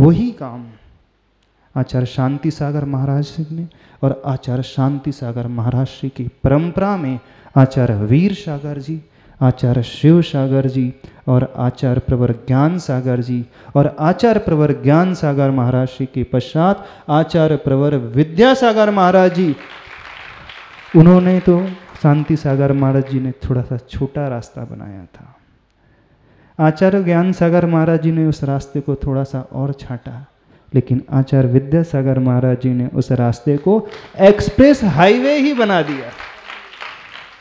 वही काम आचार्य शांति सागर महाराज ने और आचार्य शांति सागर महाराज श्री की परंपरा में आचार्य वीर सागर जी, आचार्य शिव सागर जी और आचार्य प्रवर ज्ञान सागर जी और आचार्य प्रवर ज्ञान सागर महाराज श्री के पश्चात आचार्य प्रवर विद्यासागर महाराज जी, उन्होंने तो शांति सागर महाराज जी ने थोड़ा सा छोटा रास्ता बनाया था। आचार्य ज्ञान सागर महाराज जी ने उस रास्ते को थोड़ा सा और छाटा, लेकिन आचार्य विद्यासागर महाराज जी ने उस रास्ते को एक्सप्रेस हाईवे ही बना दिया।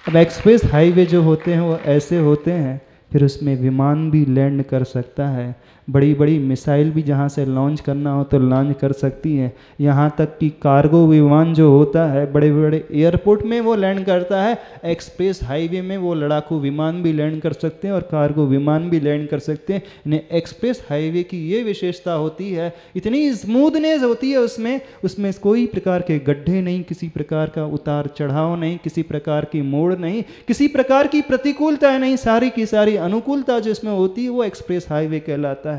अब एक्सप्रेस हाईवे जो होते हैं वो ऐसे होते हैं, फिर उसमें विमान भी लैंड कर सकता है, बड़ी बड़ी मिसाइल भी जहाँ से लॉन्च करना हो तो लॉन्च कर सकती है, यहाँ तक कि कार्गो विमान जो होता है बड़े बड़े एयरपोर्ट में वो लैंड करता है। एक्सप्रेस हाईवे में वो लड़ाकू विमान भी लैंड कर सकते हैं और कार्गो विमान भी लैंड कर सकते हैं। इन्हें एक्सप्रेस हाईवे की ये विशेषता होती है, इतनी स्मूथनेस होती है उसमें कोई प्रकार के गड्ढे नहीं, किसी प्रकार का उतार चढ़ाव नहीं, किसी प्रकार की मोड़ नहीं, किसी प्रकार की प्रतिकूलता नहीं, सारी की सारी अनुकूलता जो इसमें होती है वो एक्सप्रेस हाईवे कहलाता है।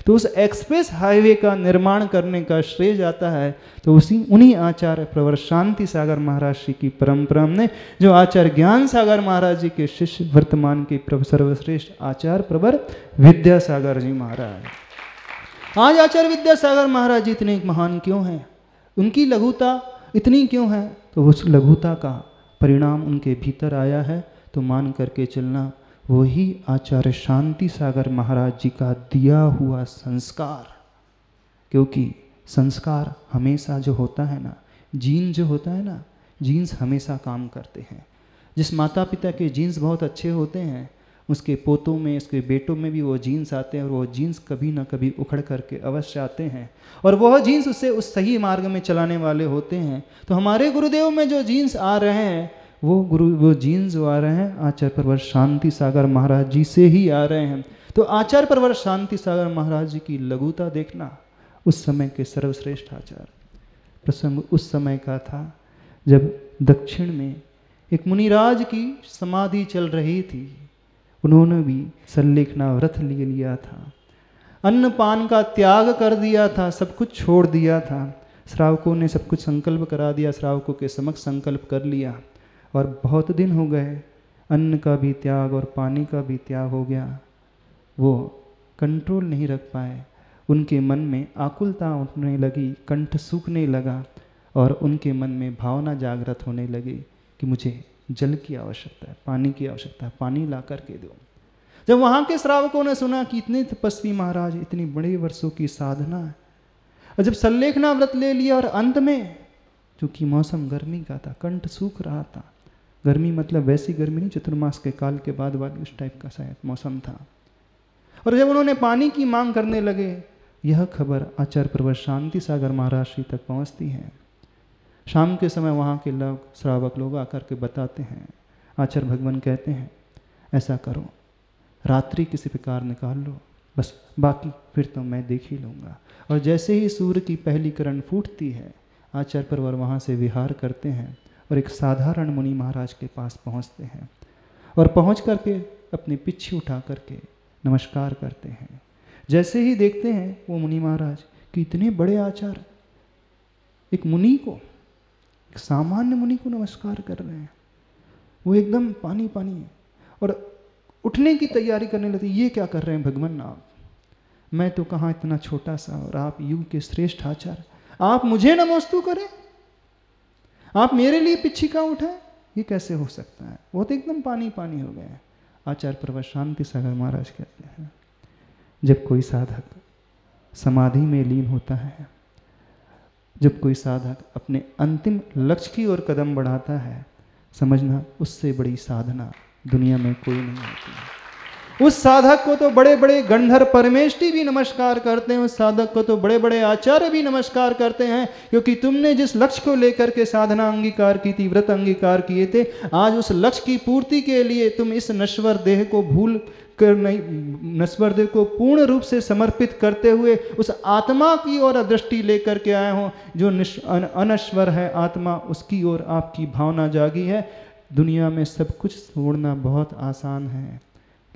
तो उस एक्सप्रेस हाईवे का निर्माण करने का श्रेय जाता है तो उन्हीं आचार्य प्रवर शांति सागर महाराज जी की परंपरा ने, जो आचार्य ज्ञान सागर महाराज जी के शिष्य वर्तमान के सर्वश्रेष्ठ आचार्य प्रवर विद्यासागर जी महाराज। आज आचार्य विद्यासागर महाराज जी इतने महान क्यों हैं, उनकी लघुता इतनी क्यों है? तो उस लघुता का परिणाम उनके भीतर आया है। तो मान करके चलना वही आचार्य शांति सागर महाराज जी का दिया हुआ संस्कार, क्योंकि संस्कार हमेशा जो होता है ना, जीन जो होता है ना, जीन्स हमेशा काम करते हैं। जिस माता पिता के जीन्स बहुत अच्छे होते हैं, उसके पोतों में, उसके बेटों में भी वो जीन्स आते हैं और वो जीन्स कभी ना कभी उखड़ करके अवश्य आते हैं और वह जीन्स उससे उस सही मार्ग में चलाने वाले होते हैं। तो हमारे गुरुदेव में जो जीन्स आ रहे हैं वो जीन्स जो आ रहे हैं आचार्य प्रवर शांति सागर महाराज जी से ही आ रहे हैं। तो आचार्य प्रवर शांति सागर महाराज जी की लघुता देखना, उस समय के सर्वश्रेष्ठ आचार्य। प्रसंग उस समय का था जब दक्षिण में एक मुनिराज की समाधि चल रही थी। उन्होंने भी सल्लेखना व्रत ले लिया था, अन्न पान का त्याग कर दिया था, सब कुछ छोड़ दिया था। श्रावकों ने सब कुछ संकल्प करा दिया, श्रावकों के समक्ष संकल्प कर लिया और बहुत दिन हो गए, अन्न का भी त्याग और पानी का भी त्याग हो गया। वो कंट्रोल नहीं रख पाए, उनके मन में आकुलता उठने लगी, कंठ सूखने लगा और उनके मन में भावना जागृत होने लगी कि मुझे जल की आवश्यकता है, पानी की आवश्यकता है, पानी ला करके दो। जब वहाँ के श्रावकों ने सुना कि इतने तपस्वी महाराज, इतनी बड़े वर्षों की साधना है, और जब सल्लेखना व्रत ले लिया और अंत में चूँकि मौसम गर्मी का था, कंठ सूख रहा था, गर्मी मतलब वैसी गर्मी नहीं, चतुर्मास के काल के बाद वाली उस टाइप का शायद मौसम था, और जब उन्होंने पानी की मांग करने लगे, यह खबर आचार्य प्रवर शांति सागर महाराज श्री तक पहुँचती है। शाम के समय वहाँ के लोग, श्रावक लोग आकर के बताते हैं, आचार्य भगवान कहते हैं ऐसा करो, रात्रि किसी प्रकार निकाल लो, बस बाकी फिर तो मैं देख ही लूँगा। और जैसे ही सूर्य की पहली किरण फूटती है, आचार्य प्रवर वहाँ से विहार करते हैं और एक साधारण मुनि महाराज के पास पहुँचते हैं और पहुँच करके अपनी पिच्छी उठा करके नमस्कार करते हैं। जैसे ही देखते हैं वो मुनि महाराज कि इतने बड़े आचार्य एक मुनि को, एक सामान्य मुनि को नमस्कार कर रहे हैं, वो एकदम पानी पानी है और उठने की तैयारी करने लगते। ये क्या कर रहे हैं भगवान आप, मैं तो कहाँ इतना छोटा सा और आप युग के श्रेष्ठ आचार्य, आप मुझे नमस्तु करें, आप मेरे लिए पिच्छी का उठाए, ये कैसे हो सकता है? वो तो एकदम पानी पानी हो गए। आचार्य प्रवर शांति सागर महाराज कहते हैं जब कोई साधक समाधि में लीन होता है, जब कोई साधक अपने अंतिम लक्ष्य की ओर कदम बढ़ाता है, समझना उससे बड़ी साधना दुनिया में कोई नहीं होती है। उस साधक को तो बड़े बड़े गंधर्व परमेष्ठी भी नमस्कार करते हैं, उस साधक को तो बड़े बड़े आचार्य भी नमस्कार करते हैं, क्योंकि तुमने जिस लक्ष्य को लेकर के साधना अंगीकार की थी, व्रत अंगीकार किए थे, आज उस लक्ष्य की पूर्ति के लिए तुम इस नश्वर देह को भूल कर नहीं, नश्वर देह को पूर्ण रूप से समर्पित करते हुए उस आत्मा की ओर दृष्टि लेकर के आए हो, जो अनश्वर है आत्मा, उसकी ओर आपकी भावना जागी है। दुनिया में सब कुछ छोड़ना बहुत आसान है,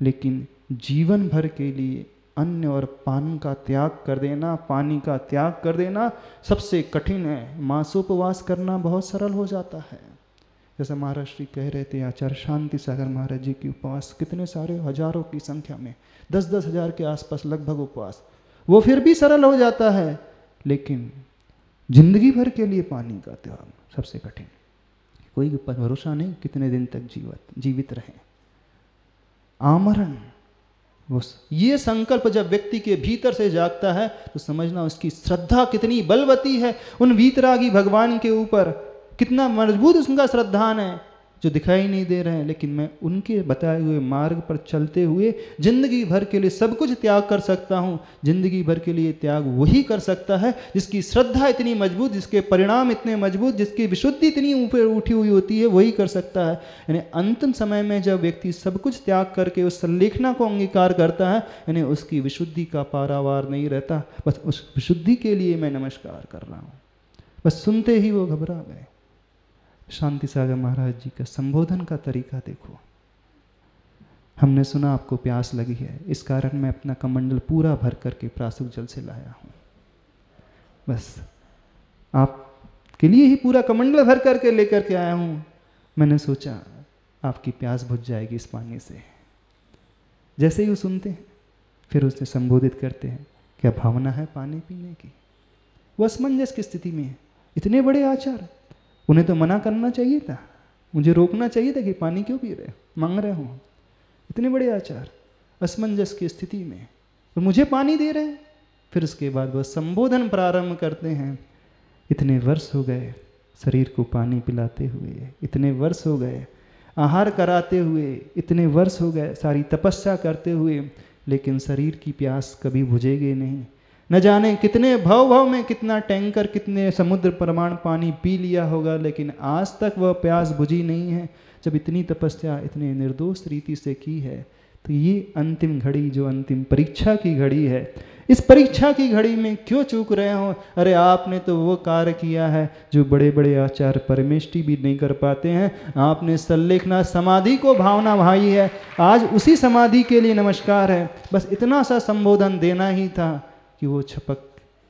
लेकिन जीवन भर के लिए अन्न और पान का त्याग कर देना, पानी का त्याग कर देना सबसे कठिन है। मासोपवास करना बहुत सरल हो जाता है। जैसे महाराज श्री कह रहे थे, आचार्य शांति सागर महाराज जी की उपवास कितने सारे हजारों की संख्या में, 10-10 हजार के आसपास लगभग उपवास, वो फिर भी सरल हो जाता है। लेकिन जिंदगी भर के लिए पानी का त्याग सबसे कठिन। कोई भरोसा नहीं कितने दिन तक जीवित रहे। आमरण, ये संकल्प जब व्यक्ति के भीतर से जागता है तो समझना उसकी श्रद्धा कितनी बलवती है उन वीतरागी भगवान के ऊपर, कितना मजबूत उसका श्रद्धान है, जो दिखाई नहीं दे रहे हैं। लेकिन मैं उनके बताए हुए मार्ग पर चलते हुए जिंदगी भर के लिए सब कुछ त्याग कर सकता हूँ। जिंदगी भर के लिए त्याग वही कर सकता है जिसकी श्रद्धा इतनी मजबूत, जिसके परिणाम इतने मजबूत, जिसकी विशुद्धि इतनी ऊपर उठी हुई होती है, वही कर सकता है। यानी अंतिम समय में जब व्यक्ति सब कुछ त्याग करके उस संलेखना को अंगीकार करता है, यानी उसकी विशुद्धि का पारावार नहीं रहता। बस उस विशुद्धि के लिए मैं नमस्कार कर रहा हूँ। बस सुनते ही वो घबरा गए। शांति सागर महाराज जी का संबोधन का तरीका देखो। हमने सुना आपको प्यास लगी है, इस कारण मैं अपना कमंडल पूरा भर करके प्रासुक जल से लाया हूँ। बस आपके लिए ही पूरा कमंडल भर करके लेकर के आया हूँ। मैंने सोचा आपकी प्यास बुझ जाएगी इस पानी से। जैसे ही वो सुनते हैं फिर उसे संबोधित करते हैं, क्या भावना है पानी पीने की? वो असमंजस की स्थिति में है। इतने बड़े आचार्य, उन्हें तो मना करना चाहिए था, मुझे रोकना चाहिए था कि पानी क्यों पी रहे, मांग रहे हो। इतने बड़े आचार्य असमंजस की स्थिति में और मुझे पानी दे रहे हैं। फिर उसके बाद वह संबोधन प्रारंभ करते हैं। इतने वर्ष हो गए शरीर को पानी पिलाते हुए, इतने वर्ष हो गए आहार कराते हुए, इतने वर्ष हो गए सारी तपस्या करते हुए, लेकिन शरीर की प्यास कभी बुझेगी नहीं। न जाने कितने भाव में कितना टैंकर, कितने समुद्र प्रमाण पानी पी लिया होगा, लेकिन आज तक वह प्यास बुझी नहीं है। जब इतनी तपस्या इतने निर्दोष रीति से की है, तो ये अंतिम घड़ी जो अंतिम परीक्षा की घड़ी है, इस परीक्षा की घड़ी में क्यों चूक रहे हो? अरे आपने तो वो कार्य किया है जो बड़े बड़े आचार्य परमेष्टि भी नहीं कर पाते हैं। आपने संलेखना समाधि को भावना भाई है, आज उसी समाधि के लिए नमस्कार है। बस इतना सा संबोधन देना ही था कि वो छपक,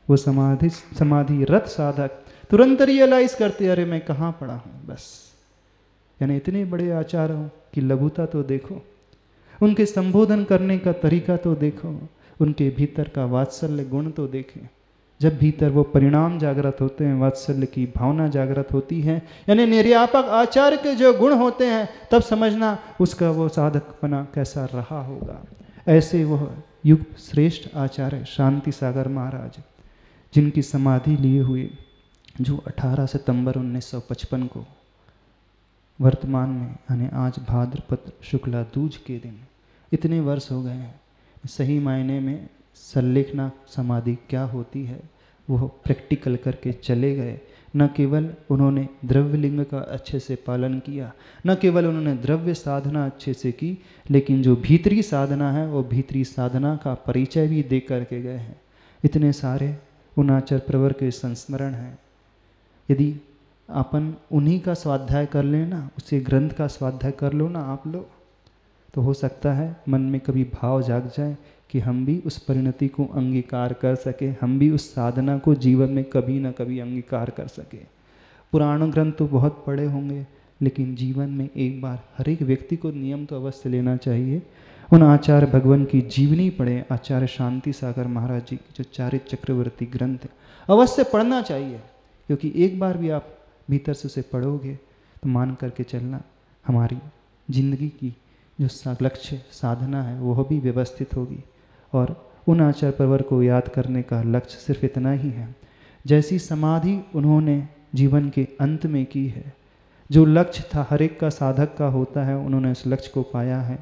वो समाधि रत साधक तुरंत रियलाइज करते, अरे मैं कहाँ पड़ा हूँ। बस यानी इतने बड़े आचार्यों की लघुता तो देखो, उनके संबोधन करने का तरीका तो देखो, उनके भीतर का वात्सल्य गुण तो देखें। जब भीतर वो परिणाम जागृत होते हैं, वात्सल्य की भावना जागृत होती है, यानी निर्यापक आचार्य के जो गुण होते हैं, तब समझना उसका वो साधकपना कैसा रहा होगा। ऐसे वह युग श्रेष्ठ आचार्य शांति सागर महाराज, जिनकी समाधि लिए हुए जो 18 सितंबर 1955 को वर्तमान में यानी आज भाद्रपद शुक्ला दूज के दिन इतने वर्ष हो गए हैं। सही मायने में संलेखना समाधि क्या होती है वो प्रैक्टिकल करके चले गए। न केवल उन्होंने द्रव्य लिंग का अच्छे से पालन किया, न केवल उन्होंने द्रव्य साधना अच्छे से की, लेकिन जो भीतरी साधना है वो भीतरी साधना का परिचय भी दे करके गए हैं। इतने सारे उन आचार्य प्रवर के संस्मरण हैं। यदि अपन उन्हीं का स्वाध्याय कर लेना, उसी ग्रंथ का स्वाध्याय कर लो ना आप लोग, तो हो सकता है मन में कभी भाव जाग जाए कि हम भी उस परिणति को अंगीकार कर सके, हम भी उस साधना को जीवन में कभी ना कभी अंगीकार कर सके। पुराण ग्रंथ तो बहुत पढ़े होंगे, लेकिन जीवन में एक बार हर एक व्यक्ति को नियम तो अवश्य लेना चाहिए। उन आचार्य भगवान की जीवनी पढ़े, आचार्य शांति सागर महाराज जी जो चारित्र चक्रवर्ती ग्रंथ है अवश्य पढ़ना चाहिए, क्योंकि एक बार भी आप भीतर से उसे पढ़ोगे तो मान करके चलना हमारी जिंदगी की जो लक्ष्य साधना है वह भी व्यवस्थित होगी। और उन आचार्य प्रवर को याद करने का लक्ष्य सिर्फ इतना ही है, जैसी समाधि उन्होंने जीवन के अंत में की है, जो लक्ष्य था हर एक का साधक का होता है, उन्होंने उस लक्ष्य को पाया है।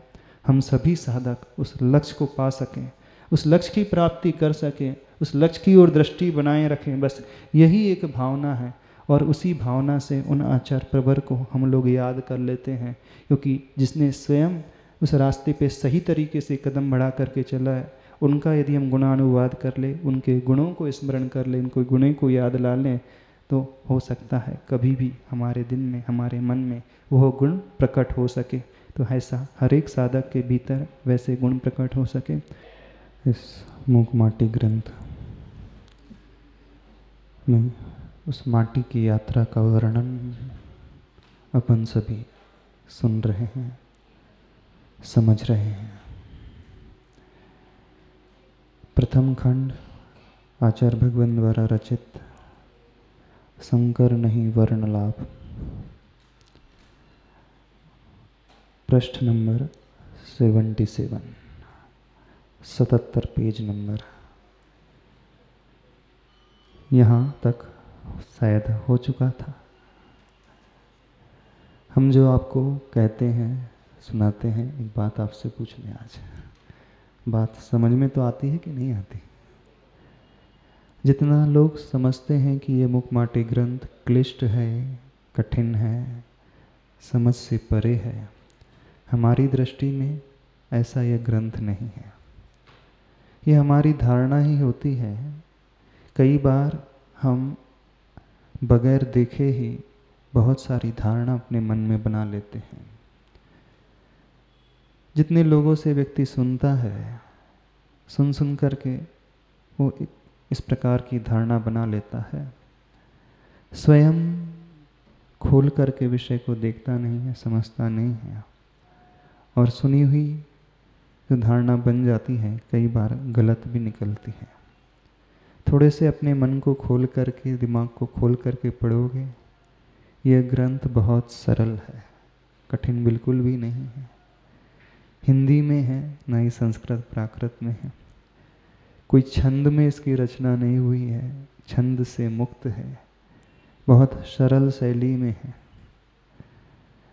हम सभी साधक उस लक्ष्य को पा सकें, उस लक्ष्य की प्राप्ति कर सकें, उस लक्ष्य की ओर दृष्टि बनाए रखें, बस यही एक भावना है। और उसी भावना से उन आचार्य प्रवर को हम लोग याद कर लेते हैं, क्योंकि जिसने स्वयं उस रास्ते पे सही तरीके से कदम बढ़ा करके चला है, उनका यदि हम गुणानुवाद कर ले, उनके गुणों को स्मरण कर ले, उनको गुणों को याद ला लें, तो हो सकता है कभी भी हमारे दिन में, हमारे मन में वह गुण प्रकट हो सके। तो ऐसा हर एक साधक के भीतर वैसे गुण प्रकट हो सके। इस मूक माटी ग्रंथ में उस माटी की यात्रा का वर्णन अपन सभी सुन रहे हैं, समझ रहे हैं। प्रथम खंड आचार्य भगवान द्वारा रचित संकर नहीं वर्ण लाभ, पृष्ठ नंबर 77, 77 पेज नंबर। यहाँ तक शायद हो चुका था। हम जो आपको कहते हैं, सुनाते हैं, एक बात आपसे पूछने आज, बात समझ में तो आती है कि नहीं आती? जितना लोग समझते हैं कि ये मुखमाटी ग्रंथ क्लिष्ट है, कठिन है, समझ से परे है, हमारी दृष्टि में ऐसा यह ग्रंथ नहीं है। ये हमारी धारणा ही होती है। कई बार हम बगैर देखे ही बहुत सारी धारणा अपने मन में बना लेते हैं। जितने लोगों से व्यक्ति सुनता है, सुन सुन करके वो इस प्रकार की धारणा बना लेता है। स्वयं खोल करके विषय को देखता नहीं है, समझता नहीं है, और सुनी हुई जो धारणा बन जाती है कई बार गलत भी निकलती है। थोड़े से अपने मन को खोल करके, दिमाग को खोल करके पढ़ोगे, यह ग्रंथ बहुत सरल है, कठिन बिल्कुल भी नहीं है। हिंदी में है, ना ही संस्कृत प्राकृत में है। कोई छंद में इसकी रचना नहीं हुई है, छंद से मुक्त है, बहुत सरल शैली में है।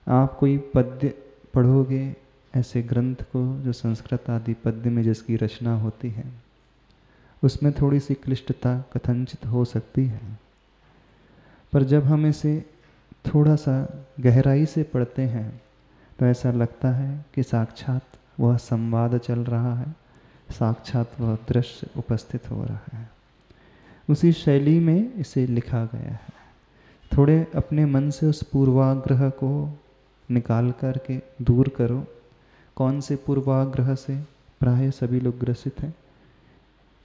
आप कोई पद्य पढ़ोगे, ऐसे ग्रंथ को जो संस्कृत आदि पद्य में जिसकी रचना होती है, उसमें थोड़ी सी क्लिष्टता कथनचित हो सकती है, पर जब हम इसे थोड़ा सा गहराई से पढ़ते हैं तो ऐसा लगता है कि साक्षात वह संवाद चल रहा है, साक्षात वह दृश्य उपस्थित हो रहा है। उसी शैली में इसे लिखा गया है। थोड़े अपने मन से उस पूर्वाग्रह को निकाल करके दूर करो। कौन से पूर्वाग्रह से? प्राय सभी लोग ग्रसित हैं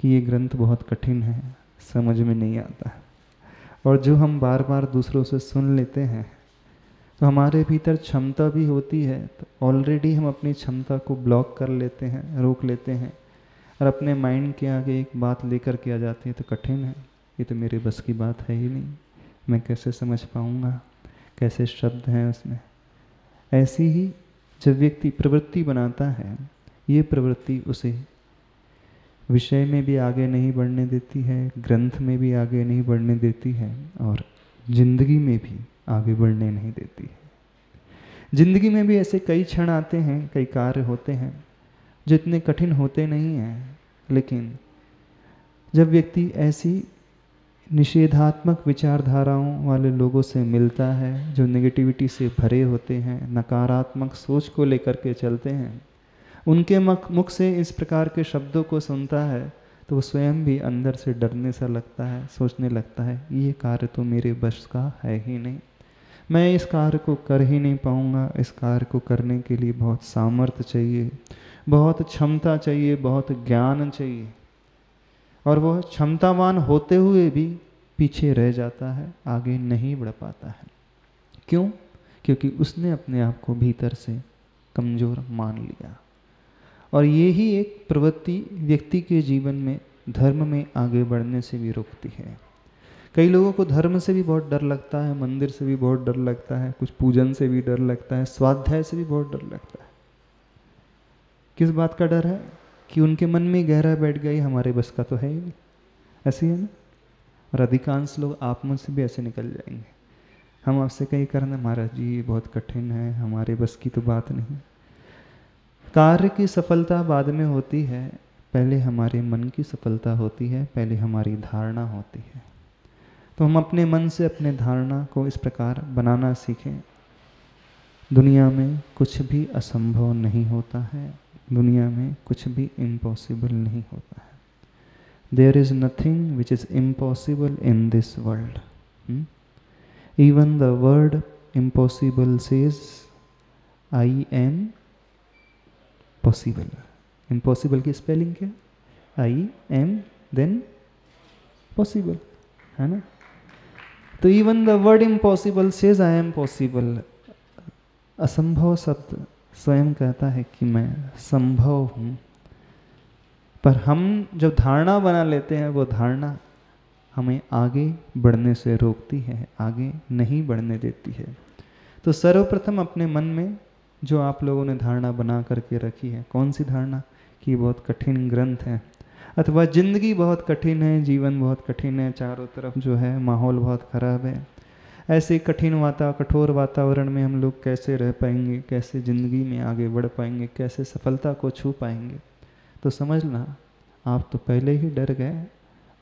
कि ये ग्रंथ बहुत कठिन है, समझ में नहीं आता है। और जो हम बार बार दूसरों से सुन लेते हैं, तो हमारे भीतर क्षमता भी होती है, तो ऑलरेडी हम अपनी क्षमता को ब्लॉक कर लेते हैं, रोक लेते हैं, और अपने माइंड के आगे एक बात लेकर के आ जाती है, तो कठिन है, ये तो मेरे बस की बात है ही नहीं, मैं कैसे समझ पाऊँगा, कैसे शब्द हैं उसमें। ऐसी ही जब व्यक्ति प्रवृत्ति बनाता है, ये प्रवृत्ति उसे विषय में भी आगे नहीं बढ़ने देती है, ग्रंथ में भी आगे नहीं बढ़ने देती है, और जिंदगी में भी आगे बढ़ने नहीं देती है। जिंदगी में भी ऐसे कई क्षण आते हैं, कई कार्य होते हैं जो इतने कठिन होते नहीं हैं, लेकिन जब व्यक्ति ऐसी निषेधात्मक विचारधाराओं वाले लोगों से मिलता है, जो नेगेटिविटी से भरे होते हैं, नकारात्मक सोच को लेकर के चलते हैं, उनके मुख से इस प्रकार के शब्दों को सुनता है, तो वो स्वयं भी अंदर से डरने सा लगता है, सोचने लगता है ये कार्य तो मेरे बस का है ही नहीं, मैं इस कार्य को कर ही नहीं पाऊँगा। इस कार्य को करने के लिए बहुत सामर्थ्य चाहिए, बहुत क्षमता चाहिए, बहुत ज्ञान चाहिए, और वह क्षमतावान होते हुए भी पीछे रह जाता है, आगे नहीं बढ़ पाता है। क्यों? क्योंकि उसने अपने आप को भीतर से कमज़ोर मान लिया। और ये ही एक प्रवृत्ति व्यक्ति के जीवन में धर्म में आगे बढ़ने से भी रोकती है। कई लोगों को धर्म से भी बहुत डर लगता है, मंदिर से भी बहुत डर लगता है, कुछ पूजन से भी डर लगता है, स्वाध्याय से भी बहुत डर लगता है। किस बात का डर है? कि उनके मन में गहरा बैठ गई, हमारे बस का तो है ही नहीं, ऐसे ही है ना। और अधिकांश लोग आप मुझ से भी ऐसे निकल जाएंगे, हम आपसे कहीं करना महाराज जी ये बहुत कठिन है, हमारे बस की तो बात नहीं। कार्य की सफलता बाद में होती है, पहले हमारे मन की सफलता होती है, पहले हमारी धारणा होती है। तो हम अपने मन से अपने धारणा को इस प्रकार बनाना सीखें। दुनिया में कुछ भी असंभव नहीं होता है, दुनिया में कुछ भी इम्पॉसिबल नहीं होता है। There is nothing which is impossible in this world. Even the word impossible says, I am possible. Impossible की स्पेलिंग क्या? आई एम देन पॉसिबल, है ना। तो even the word impossible says I am possible. असंभव शब्द स्वयं कहता है कि मैं संभव हूँ। पर हम जब धारणा बना लेते हैं, वो धारणा हमें आगे बढ़ने से रोकती है, आगे नहीं बढ़ने देती है। तो सर्वप्रथम अपने मन में जो आप लोगों ने धारणा बना करके रखी है, कौन सी धारणा? कि बहुत कठिन ग्रंथ है, अथवा जिंदगी बहुत कठिन है, जीवन बहुत कठिन है, चारों तरफ जो है माहौल बहुत खराब है, ऐसे कठिन कठोर वातावरण में हम लोग कैसे रह पाएंगे, कैसे ज़िंदगी में आगे बढ़ पाएंगे, कैसे सफलता को छू पाएंगे। तो समझना, आप तो पहले ही डर गए,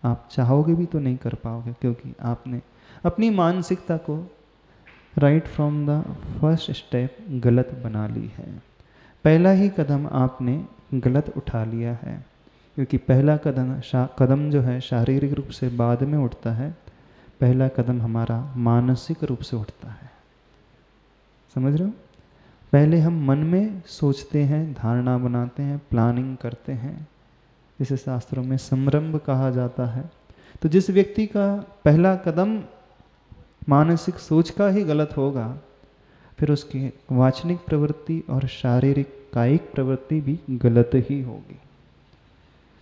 आप चाहोगे भी तो नहीं कर पाओगे, क्योंकि आपने अपनी मानसिकता को right from the first step गलत बना ली है। पहला ही कदम आपने गलत उठा लिया है, क्योंकि पहला कदम जो है शारीरिक रूप से बाद में उठता है, पहला कदम हमारा मानसिक रूप से उठता है। समझ रहे हो? पहले हम मन में सोचते हैं, धारणा बनाते हैं, प्लानिंग करते हैं, जिसे शास्त्रों में संरंभ कहा जाता है। तो जिस व्यक्ति का पहला कदम मानसिक सोच का ही गलत होगा, फिर उसकी वाचनिक प्रवृत्ति और शारीरिक कायिक प्रवृत्ति भी गलत ही होगी।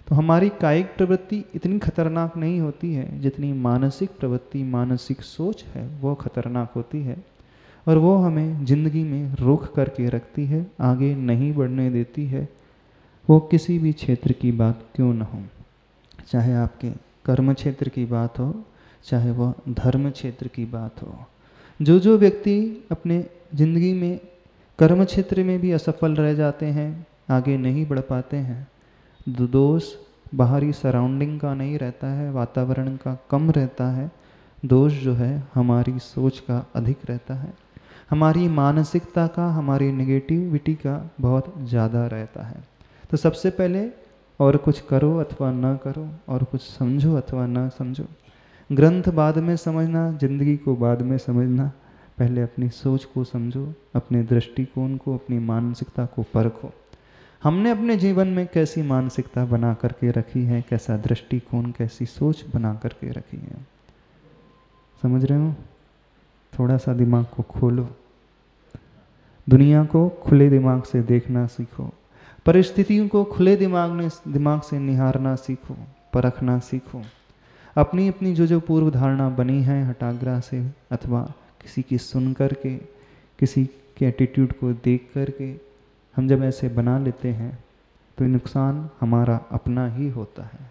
तो हमारी कायिक प्रवृत्ति इतनी खतरनाक नहीं होती है जितनी मानसिक प्रवृत्ति, मानसिक सोच है वो खतरनाक होती है, और वो हमें जिंदगी में रोक करके रखती है, आगे नहीं बढ़ने देती है। वो किसी भी क्षेत्र की बात क्यों न हो, चाहे आपके कर्म क्षेत्र की बात हो, चाहे वह धर्म क्षेत्र की बात हो। जो व्यक्ति अपने जिंदगी में कर्म क्षेत्र में भी असफल रह जाते हैं, आगे नहीं बढ़ पाते हैं, दोष बाहरी सराउंडिंग का नहीं रहता है, वातावरण का कम रहता है, दोष जो है हमारी सोच का अधिक रहता है, हमारी मानसिकता का, हमारी नेगेटिविटी का बहुत ज़्यादा रहता है। तो सबसे पहले और कुछ करो अथवा न करो, और कुछ समझो अथवा न समझो, ग्रंथ बाद में समझना, जिंदगी को बाद में समझना, पहले अपनी सोच को समझो, अपने दृष्टिकोण को, अपनी मानसिकता को परखो। हमने अपने जीवन में कैसी मानसिकता बना करके रखी है, कैसा दृष्टिकोण, कैसी सोच बना करके रखी है। समझ रहे हो? थोड़ा सा दिमाग को खोलो, दुनिया को खुले दिमाग से देखना सीखो, परिस्थितियों को खुले दिमाग से निहारना सीखो, परखना सीखो। अपनी अपनी जो पूर्व धारणा बनी है हठाग्रह से, अथवा किसी की सुन करके, किसी के एटीट्यूड को देख करके हम जब ऐसे बना लेते हैं, तो नुकसान हमारा अपना ही होता है।